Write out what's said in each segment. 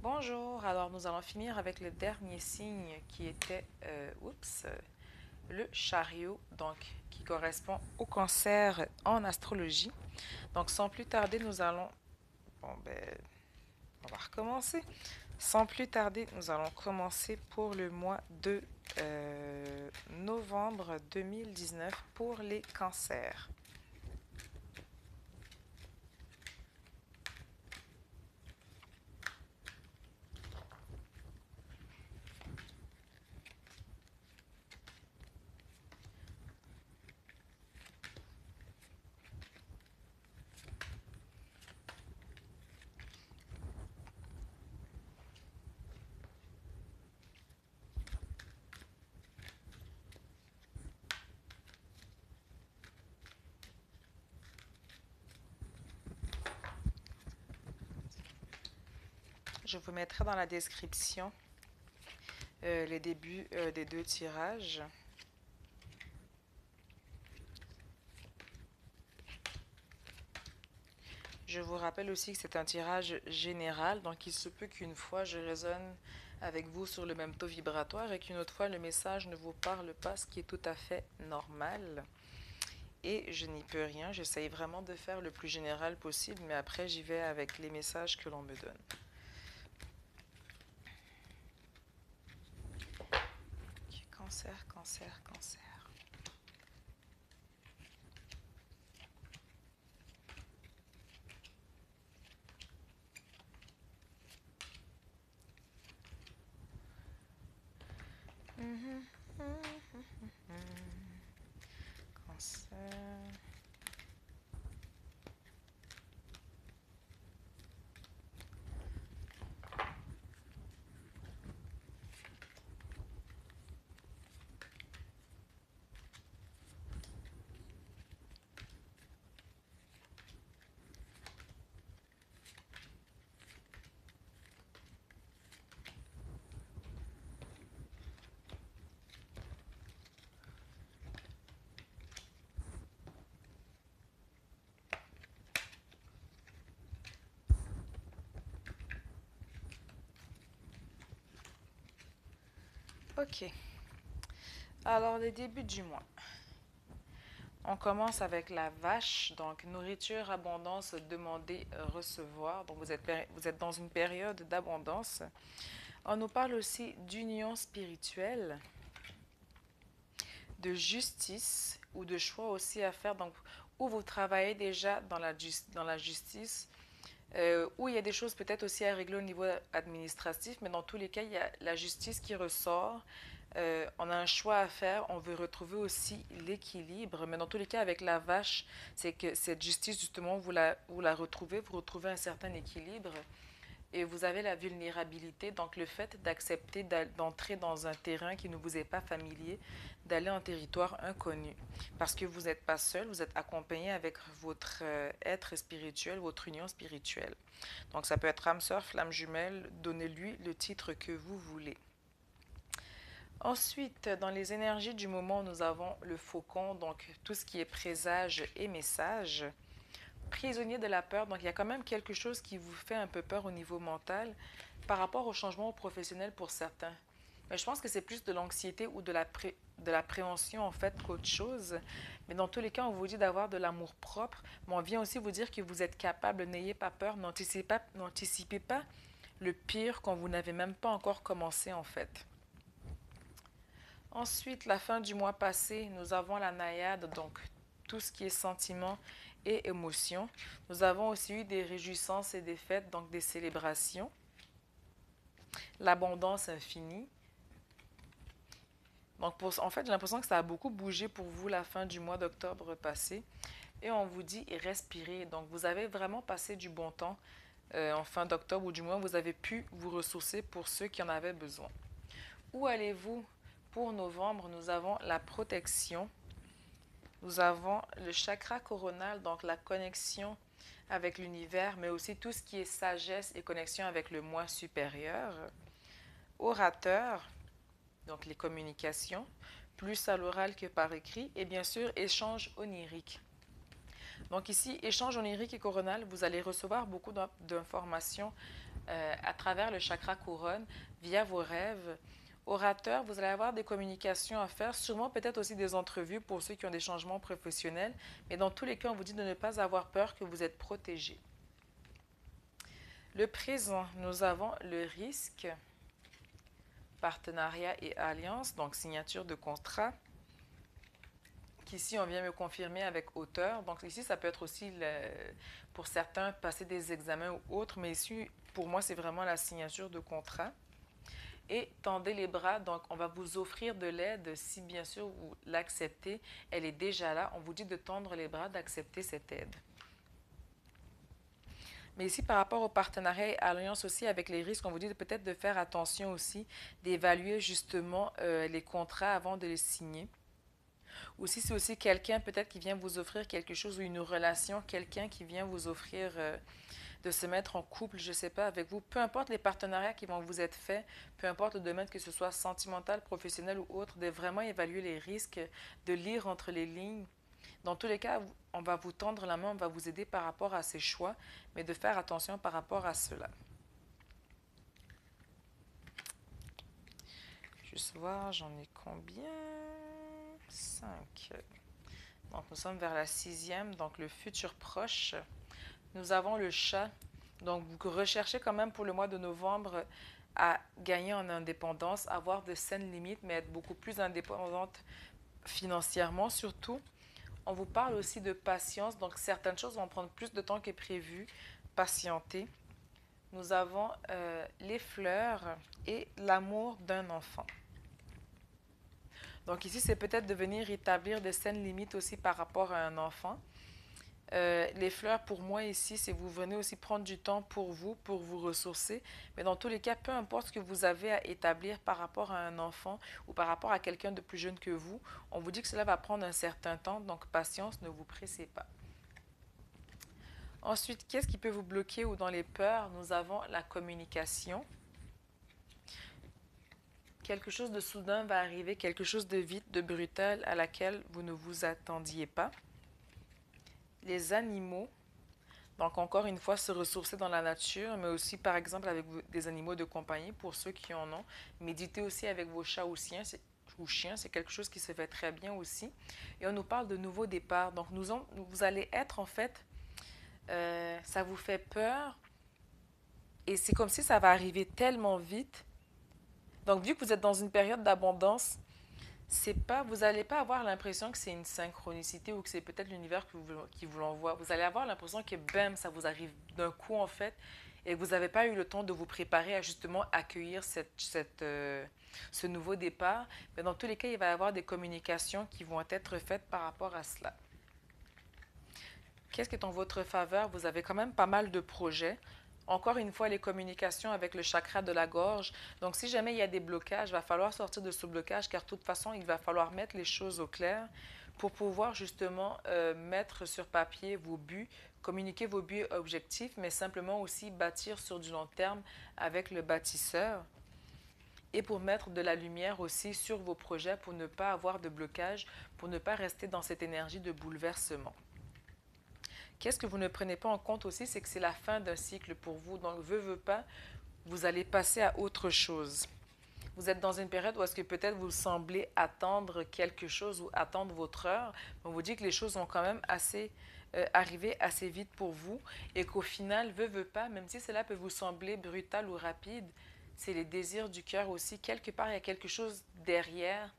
Bonjour, alors nous allons finir avec le dernier signe qui était, le chariot, donc qui correspond au cancer en astrologie. Donc sans plus tarder, nous allons, bon ben, on va recommencer. Sans plus tarder, nous allons commencer pour le mois de novembre 2019 pour les cancers. Je vous mettrai dans la description les débuts des deux tirages. Je vous rappelle aussi que c'est un tirage général, donc il se peut qu'une fois je résonne avec vous sur le même taux vibratoire et qu'une autre fois le message ne vous parle pas, ce qui est tout à fait normal. Et je n'y peux rien, j'essaye vraiment de faire le plus général possible, mais après j'y vais avec les messages que l'on me donne. Okay, cancer, cancer, cancer. Cancer. Ok. Alors, les débuts du mois. On commence avec la vache, donc nourriture, abondance, demander, recevoir. Donc vous êtes dans une période d'abondance. On nous parle aussi d'union spirituelle, de justice ou de choix aussi à faire. Donc, où vous travaillez déjà dans la justice, où il y a des choses peut-être aussi à régler au niveau administratif, mais dans tous les cas, il y a la justice qui ressort. On a un choix à faire, on veut retrouver aussi l'équilibre, mais dans tous les cas, avec la vache, c'est que cette justice, justement, vous la retrouvez, vous retrouvez un certain équilibre et vous avez la vulnérabilité, donc le fait d'accepter d'entrer dans un terrain qui ne vous est pas familier, d'aller en territoire inconnu, parce que vous n'êtes pas seul, vous êtes accompagné avec votre être spirituel, votre union spirituelle. Donc ça peut être âme sœur, flamme jumelle, donnez-lui le titre que vous voulez. Ensuite, dans les énergies du moment, nous avons le faucon, donc tout ce qui est présage et message. Prisonnier de la peur, donc il y a quand même quelque chose qui vous fait un peu peur au niveau mental par rapport au changement professionnel pour certains. Mais je pense que c'est plus de l'anxiété ou de la préhension en fait qu'autre chose. Mais dans tous les cas, on vous dit d'avoir de l'amour propre, mais on vient aussi vous dire que vous êtes capable, n'ayez pas peur, n'anticipez pas le pire quand vous n'avez même pas encore commencé en fait. Ensuite, la fin du mois passé, nous avons la naïade, donc tout ce qui est sentiment et émotion. Nous avons aussi eu des réjouissances et des fêtes, donc des célébrations. L'abondance infinie. Donc, en fait, j'ai l'impression que ça a beaucoup bougé pour vous la fin du mois d'octobre passé. Et on vous dit respirez. Donc, vous avez vraiment passé du bon temps en fin d'octobre ou du moins vous avez pu vous ressourcer pour ceux qui en avaient besoin. Où allez-vous pour novembre? Nous avons la protection. Nous avons le chakra coronal, donc la connexion avec l'univers, mais aussi tout ce qui est sagesse et connexion avec le moi supérieur. Orateur, donc les communications, plus à l'oral que par écrit, et bien sûr échange onirique. Donc ici, échange onirique et coronal, vous allez recevoir beaucoup d'informations à travers le chakra couronne, via vos rêves. Orateur, vous allez avoir des communications à faire, sûrement peut-être aussi des entrevues pour ceux qui ont des changements professionnels, mais dans tous les cas, on vous dit de ne pas avoir peur, que vous êtes protégé. Le présent, nous avons le risque, partenariat et alliance, donc signature de contrat, qu'ici on vient me confirmer avec auteur. Donc ici, ça peut être aussi, pour certains, passer des examens ou autres, mais ici, pour moi, c'est vraiment la signature de contrat. Et tendez les bras, donc on va vous offrir de l'aide si bien sûr vous l'acceptez, elle est déjà là, on vous dit de tendre les bras, d'accepter cette aide. Mais ici, par rapport au partenariat et alliance aussi avec les risques, on vous dit peut-être de faire attention aussi, d'évaluer justement les contrats avant de les signer. Ou si c'est aussi quelqu'un peut-être qui vient vous offrir quelque chose ou une relation, quelqu'un qui vient vous offrir de se mettre en couple, je ne sais pas, avec vous. Peu importe les partenariats qui vont vous être faits, peu importe le domaine, que ce soit sentimental, professionnel ou autre, de vraiment évaluer les risques, de lire entre les lignes. Dans tous les cas, on va vous tendre la main, on va vous aider par rapport à ces choix, mais de faire attention par rapport à cela. Juste voir, j'en ai combien? 5. Donc nous sommes vers la 6e, donc le futur proche. Nous avons le chat. Donc vous recherchez quand même pour le mois de novembre à gagner en indépendance, avoir de saines limites, mais être beaucoup plus indépendante financièrement surtout. On vous parle aussi de patience, donc certaines choses vont prendre plus de temps que prévu. Patienter. Nous avons les fleurs et l'amour d'un enfant. Donc ici, c'est peut-être de venir établir de saines limites aussi par rapport à un enfant. Les fleurs, pour moi, ici, c'est vous venez aussi prendre du temps pour vous ressourcer. Mais dans tous les cas, peu importe ce que vous avez à établir par rapport à un enfant ou par rapport à quelqu'un de plus jeune que vous, on vous dit que cela va prendre un certain temps, donc patience, ne vous pressez pas. Ensuite, qu'est-ce qui peut vous bloquer ou dans les peurs? Nous avons la communication. Quelque chose de soudain va arriver, quelque chose de vite, de brutal à laquelle vous ne vous attendiez pas. Les animaux, donc encore une fois, se ressourcer dans la nature, mais aussi par exemple avec des animaux de compagnie pour ceux qui en ont. Méditer aussi avec vos chats ou chiens, c'est quelque chose qui se fait très bien aussi. Et on nous parle de nouveaux départs. Donc vous allez être en fait, ça vous fait peur et c'est comme si ça va arriver tellement vite. Donc vu que vous êtes dans une période d'abondance, c'est pas, vous n'allez pas avoir l'impression que c'est une synchronicité ou que c'est peut-être l'univers qui vous l'envoie. Vous allez avoir l'impression que, bam, ça vous arrive d'un coup, en fait, et que vous n'avez pas eu le temps de vous préparer à justement accueillir ce nouveau départ. Mais dans tous les cas, il va y avoir des communications qui vont être faites par rapport à cela. Qu'est-ce qui est en votre faveur? Vous avez quand même pas mal de projets. Encore une fois, les communications avec le chakra de la gorge. Donc, si jamais il y a des blocages, il va falloir sortir de ce blocage car de toute façon, il va falloir mettre les choses au clair pour pouvoir justement mettre sur papier vos buts, communiquer vos buts et objectifs, mais simplement aussi bâtir sur du long terme avec le bâtisseur et pour mettre de la lumière aussi sur vos projets pour ne pas avoir de blocage, pour ne pas rester dans cette énergie de bouleversement. Qu'est-ce que vous ne prenez pas en compte aussi, c'est que c'est la fin d'un cycle pour vous. Donc, veut pas, vous allez passer à autre chose. Vous êtes dans une période où est-ce que peut-être vous semblez attendre quelque chose ou attendre votre heure. On vous dit que les choses vont quand même arriver assez vite pour vous et qu'au final, veut pas, même si cela peut vous sembler brutal ou rapide, c'est les désirs du cœur aussi. Quelque part, il y a quelque chose derrière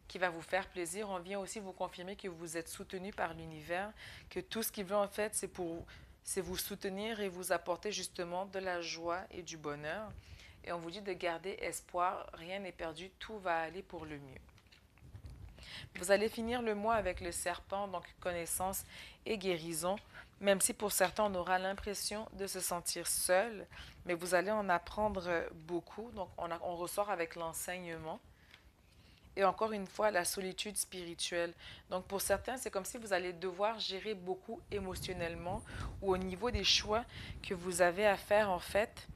qui va vous faire plaisir. On vient aussi vous confirmer que vous êtes soutenu par l'univers, que tout ce qu'il veut en fait, c'est vous soutenir et vous apporter justement de la joie et du bonheur. Et on vous dit de garder espoir, rien n'est perdu, tout va aller pour le mieux. Vous allez finir le mois avec le serpent, donc connaissance et guérison, même si pour certains on aura l'impression de se sentir seul, mais vous allez en apprendre beaucoup. Donc on ressort avec l'enseignement. Et encore une fois, la solitude spirituelle. Donc pour certains, c'est comme si vous allez devoir gérer beaucoup émotionnellement ou au niveau des choix que vous avez à faire en fait.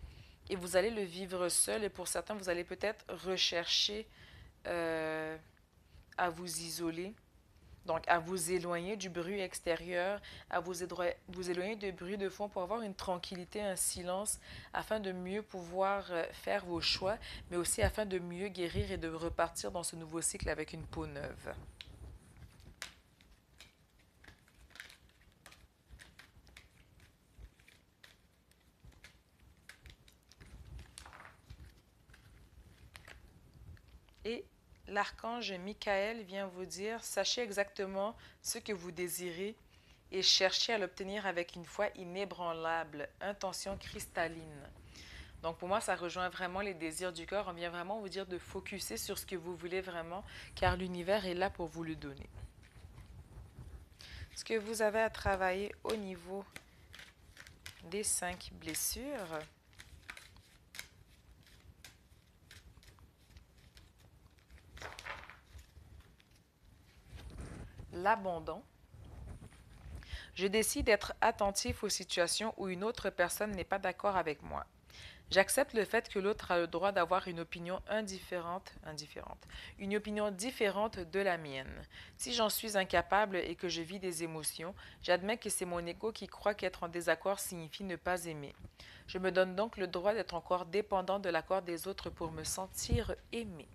Et vous allez le vivre seul. Et pour certains, vous allez peut-être rechercher à vous isoler. Donc, à vous éloigner du bruit extérieur, à vous éloigner du bruit de fond pour avoir une tranquillité, un silence, afin de mieux pouvoir faire vos choix, mais aussi afin de mieux guérir et de repartir dans ce nouveau cycle avec une peau neuve. Et l'archange Michael vient vous dire, sachez exactement ce que vous désirez et cherchez à l'obtenir avec une foi inébranlable, intention cristalline. Donc pour moi, ça rejoint vraiment les désirs du cœur. On vient vraiment vous dire de focuser sur ce que vous voulez vraiment, car l'univers est là pour vous le donner. Ce que vous avez à travailler au niveau des 5 blessures, l'abandon. Je décide d'être attentif aux situations où une autre personne n'est pas d'accord avec moi. J'accepte le fait que l'autre a le droit d'avoir une opinion une opinion différente de la mienne. Si j'en suis incapable et que je vis des émotions, j'admets que c'est mon ego qui croit qu'être en désaccord signifie ne pas aimer. Je me donne donc le droit d'être encore dépendant de l'accord des autres pour me sentir aimé.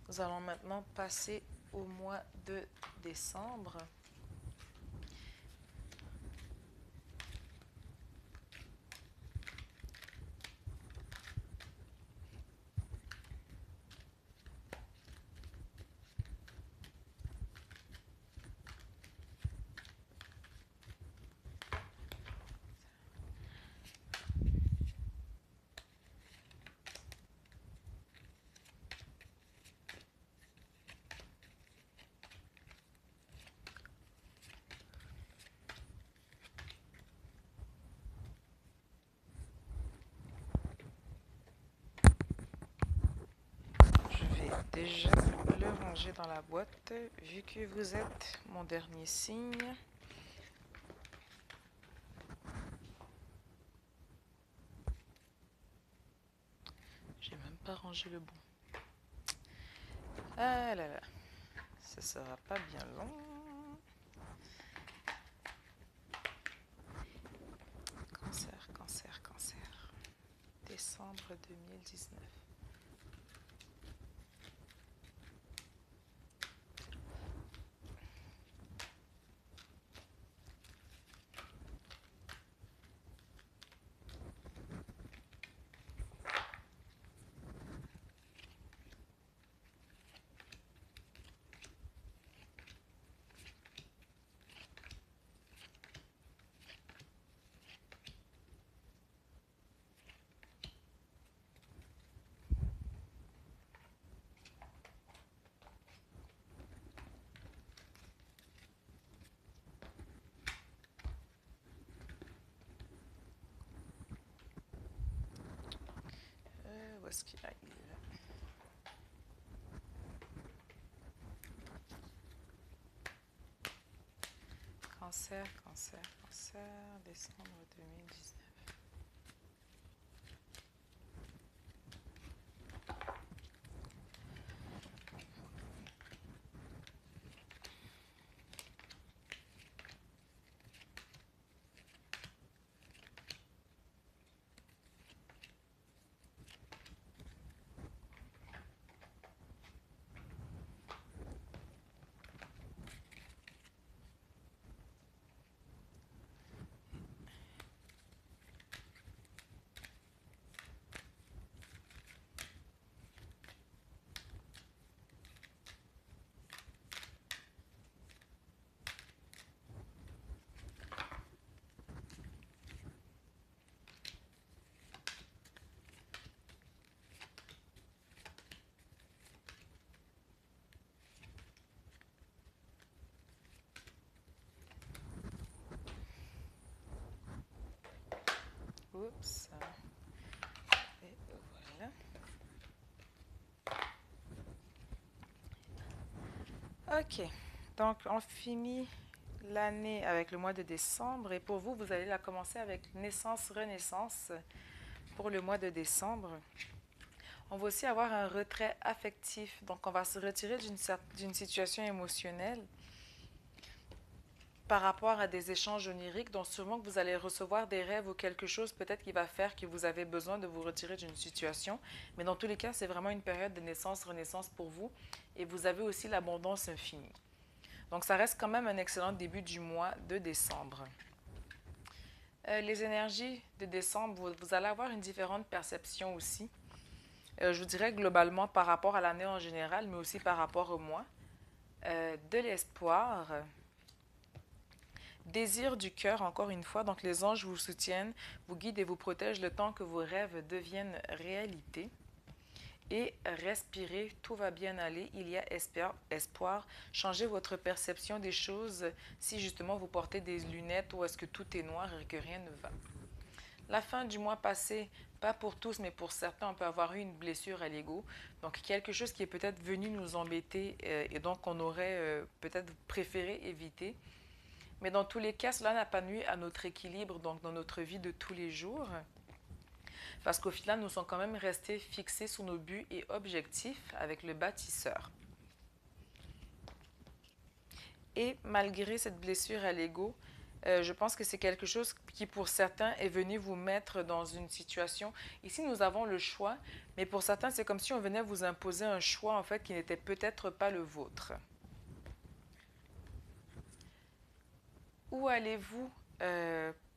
Nous allons maintenant passer au mois de décembre. Je vais déjà le ranger dans la boîte vu que vous êtes mon dernier signe. J'ai même pas rangé le bon. Ah là là, ça sera pas bien long. Cancer, cancer, cancer. Décembre 2019. Où est-ce qu'il a eu là? Cancer, cancer, cancer, décembre 2019. Oups. Et voilà. Ok. Donc, on finit l'année avec le mois de décembre. Et pour vous, vous allez la commencer avec naissance-renaissance pour le mois de décembre. On va aussi avoir un retrait affectif. Donc, on va se retirer d'une situation émotionnelle par rapport à des échanges oniriques. Donc, sûrement que vous allez recevoir des rêves ou quelque chose peut-être qui va faire que vous avez besoin de vous retirer d'une situation. Mais dans tous les cas, c'est vraiment une période de naissance-renaissance pour vous. Et vous avez aussi l'abondance infinie. Donc, ça reste quand même un excellent début du mois de décembre. Les énergies de décembre, vous allez avoir une différente perception aussi. Je vous dirais globalement par rapport à l'année en général, mais aussi par rapport au mois. De l'espoir, désir du cœur, encore une fois. Donc les anges vous soutiennent, vous guident et vous protègent le temps que vos rêves deviennent réalité. Et respirez, tout va bien aller, il y a espoir. Changez votre perception des choses si justement vous portez des lunettes ou est-ce que tout est noir et que rien ne va. La fin du mois passé, pas pour tous, mais pour certains, on peut avoir eu une blessure à l'ego. Donc, quelque chose qui est peut-être venu nous embêter et donc on aurait peut-être préféré éviter. Mais dans tous les cas, cela n'a pas nuit à notre équilibre, donc dans notre vie de tous les jours. Parce qu'au final, nous sommes quand même restés fixés sur nos buts et objectifs avec le bâtisseur. Et malgré cette blessure à l'ego, je pense que c'est quelque chose qui, pour certains, est venu vous mettre dans une situation. Ici, nous avons le choix, mais pour certains, c'est comme si on venait vous imposer un choix, en fait, qui n'était peut-être pas le vôtre. Où allez-vous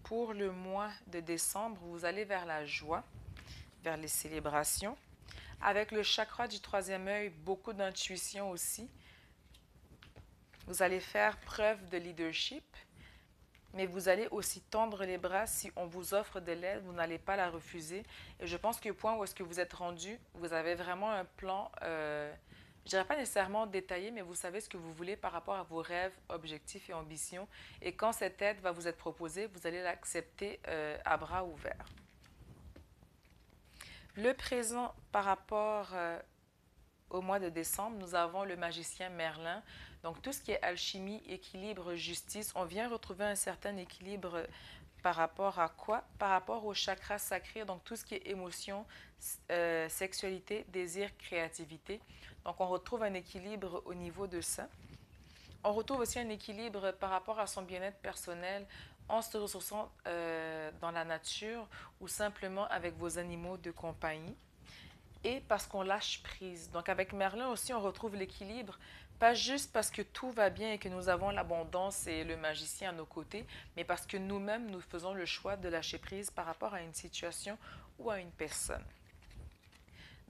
pour le mois de décembre? Vous allez vers la joie, vers les célébrations. Avec le chakra du troisième œil, beaucoup d'intuition aussi. Vous allez faire preuve de leadership. Mais vous allez aussi tendre les bras si on vous offre de l'aide, vous n'allez pas la refuser. Et je pense qu'au point où est-ce que vous êtes rendu, vous avez vraiment un plan, je dirais pas nécessairement détaillé, mais vous savez ce que vous voulez par rapport à vos rêves, objectifs et ambitions. Et quand cette aide va vous être proposée, vous allez l'accepter à bras ouverts. Le présent par rapport au mois de décembre, nous avons le magicien Merlin. Donc, tout ce qui est alchimie, équilibre, justice, on vient retrouver un certain équilibre par rapport à quoi? Par rapport au chakra sacré, donc tout ce qui est émotion, sexualité, désir, créativité. Donc, on retrouve un équilibre au niveau de ça. On retrouve aussi un équilibre par rapport à son bien-être personnel en se ressourçant dans la nature ou simplement avec vos animaux de compagnie et parce qu'on lâche prise. Donc avec Merlin aussi, on retrouve l'équilibre, pas juste parce que tout va bien et que nous avons l'abondance et le magicien à nos côtés, mais parce que nous-mêmes, nous faisons le choix de lâcher prise par rapport à une situation ou à une personne.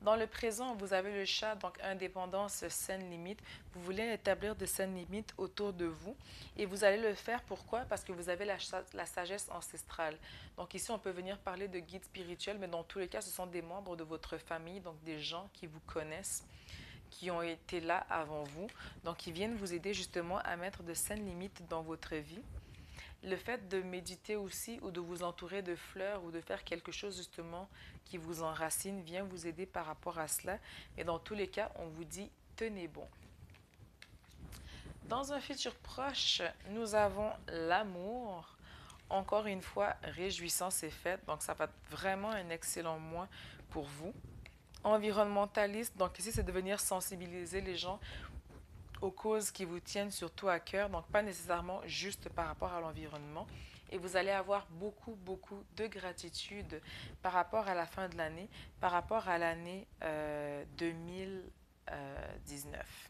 Dans le présent, vous avez le chat, donc indépendance, saine limite. Vous voulez établir de saines limites autour de vous et vous allez le faire. Pourquoi? Parce que vous avez la sagesse ancestrale. Donc ici, on peut venir parler de guides spirituels, mais dans tous les cas, ce sont des membres de votre famille, donc des gens qui vous connaissent, qui ont été là avant vous, donc qui viennent vous aider justement à mettre de saines limites dans votre vie. Le fait de méditer aussi ou de vous entourer de fleurs ou de faire quelque chose justement qui vous enracine vient vous aider par rapport à cela. Et dans tous les cas, on vous dit tenez bon. Dans un futur proche, nous avons l'amour. Encore une fois, réjouissance est faite. Donc, ça va être vraiment un excellent mois pour vous. Environnementaliste, donc ici, c'est de venir sensibiliser les gens aux causes qui vous tiennent surtout à cœur, donc pas nécessairement juste par rapport à l'environnement. Et vous allez avoir beaucoup, beaucoup de gratitude par rapport à la fin de l'année, par rapport à l'année 2019.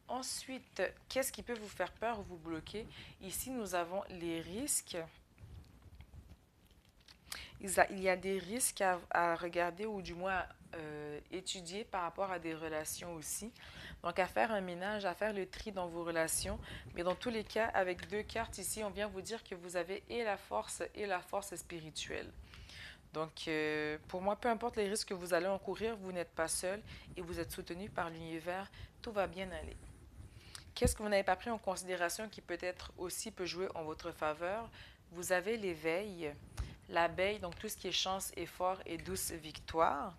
Ensuite, qu'est-ce qui peut vous faire peur ou vous bloquer? Ici, nous avons les risques. Il y a des risques à regarder ou du moins étudier par rapport à des relations aussi. Donc, à faire un ménage, à faire le tri dans vos relations. Mais dans tous les cas, avec deux cartes ici, on vient vous dire que vous avez et la force spirituelle. Donc, pour moi, peu importe les risques que vous allez encourir, vous n'êtes pas seul et vous êtes soutenu par l'univers. Tout va bien aller. Qu'est-ce que vous n'avez pas pris en considération qui peut-être aussi peut jouer en votre faveur? Vous avez l'éveil, l'abeille, donc tout ce qui est chance, effort et douce victoire.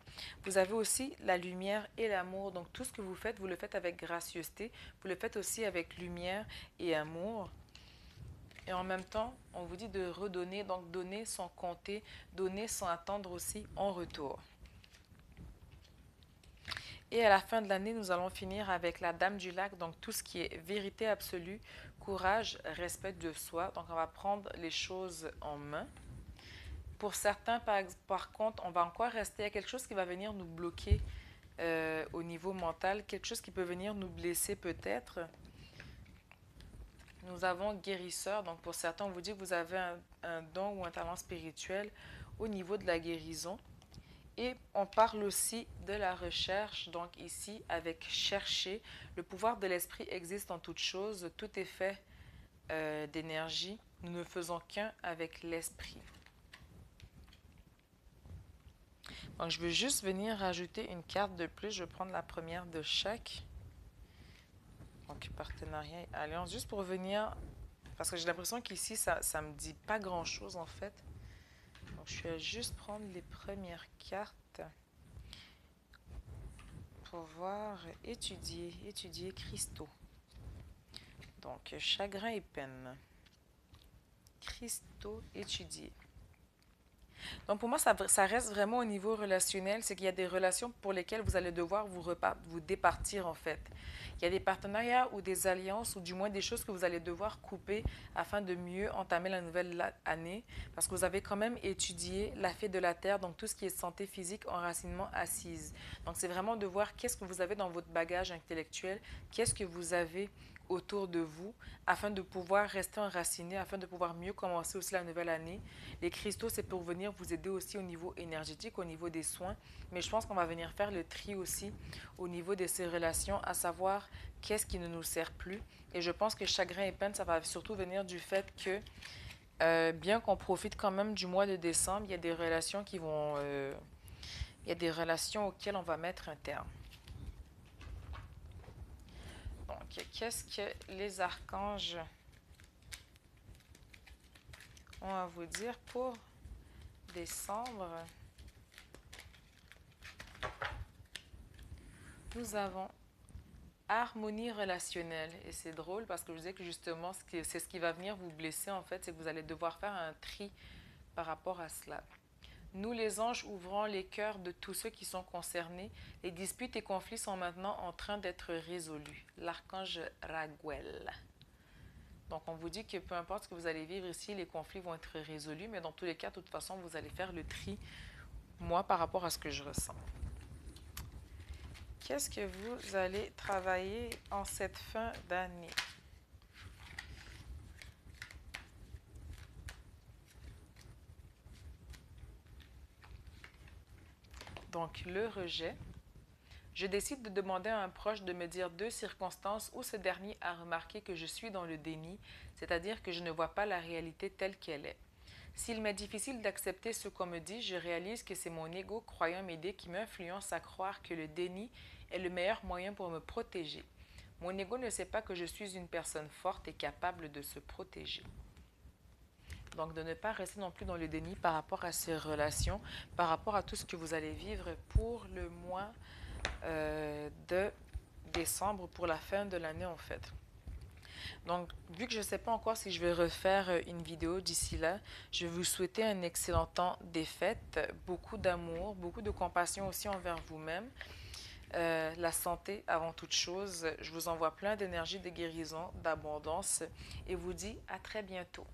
Vous avez aussi la lumière et l'amour, donc tout ce que vous le faites avec gracieuseté, vous le faites aussi avec lumière et amour. Et en même temps, on vous dit de redonner, donc donner sans compter, donner sans attendre aussi en retour. Et à la fin de l'année, nous allons finir avec la Dame du Lac, donc tout ce qui est vérité absolue, courage, respect de soi. Donc on va prendre les choses en main. Pour certains, par contre, on va encore rester à quelque chose qui va venir nous bloquer au niveau mental, quelque chose qui peut venir nous blesser peut-être. Nous avons guérisseur, donc pour certains, on vous dit que vous avez un don ou un talent spirituel au niveau de la guérison. Et on parle aussi de la recherche, donc ici avec chercher. Le pouvoir de l'esprit existe en toute chose, tout est fait d'énergie. Nous ne faisons qu'un avec l'esprit. Donc je veux juste venir rajouter une carte de plus. Je vais prendre la première de chaque. Donc partenariat et alliance, juste pour venir, parce que j'ai l'impression qu'ici ça me dit pas grand chose en fait. Donc je vais juste prendre les premières cartes pour voir étudier cristaux. Donc chagrin et peine, cristaux étudiés. Donc pour moi, ça reste vraiment au niveau relationnel, c'est qu'il y a des relations pour lesquelles vous allez devoir vous départir en fait. Il y a des partenariats ou des alliances ou du moins des choses que vous allez devoir couper afin de mieux entamer la nouvelle année parce que vous avez quand même étudié la fée de la terre, donc tout ce qui est santé physique, enracinement, assise. Donc c'est vraiment de voir qu'est-ce que vous avez dans votre bagage intellectuel, qu'est-ce que vous avez autour de vous afin de pouvoir rester enraciné, afin de pouvoir mieux commencer aussi la nouvelle année. Les cristaux, c'est pour venir vous aider aussi au niveau énergétique, au niveau des soins, mais je pense qu'on va venir faire le tri aussi au niveau de ces relations, à savoir qu'est-ce qui ne nous sert plus. Et je pense que chagrin et peine, ça va surtout venir du fait que bien qu'on profite quand même du mois de décembre, il y a des relations il y a des relations auxquelles on va mettre un terme. Donc, qu'est-ce que les archanges ont à vous dire pour décembre? Nous avons harmonie relationnelle. Et c'est drôle parce que je disais que justement, c'est ce qui va venir vous blesser en fait, c'est que vous allez devoir faire un tri par rapport à cela. Nous, les anges, ouvrons les cœurs de tous ceux qui sont concernés. Les disputes et conflits sont maintenant en train d'être résolus. L'archange Raguel. Donc, on vous dit que peu importe ce que vous allez vivre ici, les conflits vont être résolus, mais dans tous les cas, de toute façon, vous allez faire le tri, moi, par rapport à ce que je ressens. Qu'est-ce que vous allez travailler en cette fin d'année? Donc, le rejet. Je décide de demander à un proche de me dire 2 circonstances où ce dernier a remarqué que je suis dans le déni, c'est-à-dire que je ne vois pas la réalité telle qu'elle est. S'il m'est difficile d'accepter ce qu'on me dit, je réalise que c'est mon ego croyant m'aider qui m'influence à croire que le déni est le meilleur moyen pour me protéger. Mon ego ne sait pas que je suis une personne forte et capable de se protéger. Donc, de ne pas rester non plus dans le déni par rapport à ces relations, par rapport à tout ce que vous allez vivre pour le mois de décembre, pour la fin de l'année en fait. Donc, vu que je ne sais pas encore si je vais refaire une vidéo d'ici là, je vais vous souhaiter un excellent temps des fêtes, beaucoup d'amour, beaucoup de compassion aussi envers vous-même, la santé avant toute chose. Je vous envoie plein d'énergie, de guérison, d'abondance et vous dis à très bientôt.